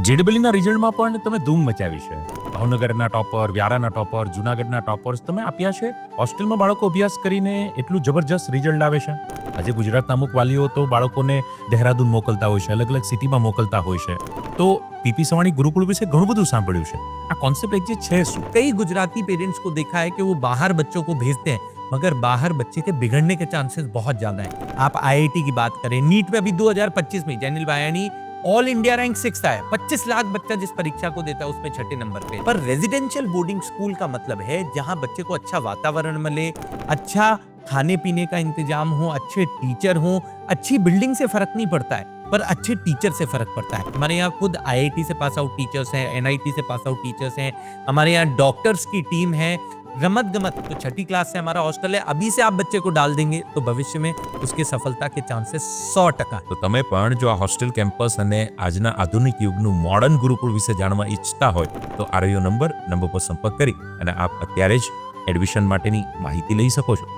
જેડબલના રિઝલ્ટમાં પણ તમે ધૂમ મચાવી છે. ભાવનગરના ટોપર, વ્યારાના ટોપર, જુનાગઢના ટોપર્સ તમે આપ્યા છે. હોસ્ટેલમાં બાળકો અભ્યાસ કરીને એટલું જબરજસ્ત રિઝલ્ટ લાવે છે. આજે ગુજરાતના અમુક વાલીઓ તો બાળકોને દહેરાદૂન મોકલતા હોય છે, અલગ અલગ સિટીમાં મોકલતા હોય છે. તો પીપી સવાણી ગુરુકુળ વિશે ઘણું બધું સાંભળ્યું છે. આ કોન્सेप्ट एक છે શું? कई गुजराती पेरेंट्स को देखा है कि वो बाहर बच्चों को भेजते हैं, मगर बाहर बच्चे के बिगड़ने के चांसेस बहुत ज्यादा हैं। आप आईआईटी की बात करें, नीट में अभी 2025 में जैनिल बायानी ऑल इंडिया रैंक 6 आया। 25 लाख बच्चा जिस परीक्षा को देता है उसमें 6ठे नंबर पे। पर रेजिडेंशियल बोर्डिंग स्कूल का मतलब है जहां बच्चे को अच्छा वातावरण मिले, अच्छा खाने पीने का इंतजाम हो, अच्छे टीचर हो। अच्छी बिल्डिंग से फर्क नहीं पड़ता है, पर अच्छे टीचर से फर्क पड़ता है। हमारे यहाँ खुद आईआईटी से पास आउट टीचर्स हैं, एनआईटी से पास आउट टीचर्स हैं, हमारे यहाँ डॉक्टर्स की टीम है। रमत गमत तो 6ठी क्लास से हमारा हॉस्टल है, अभी से आप बच्चे को डाल देंगे तो भविष्य में उसकी सफलता के चांसेस 100%। તો તમે પણ જો આ હોસ્ટેલ કેમ્પસ અને આજના આધુનિક યુગનું મોડર્ન ગુરુકુળ વિશે જાણવા ઈચ્છતા હોય તો આ રહ્યો નંબર પર સંપર્ક કરી અને આપ અત્યારે જ એડમિશન માટેની માહિતી લઈ શકો છો.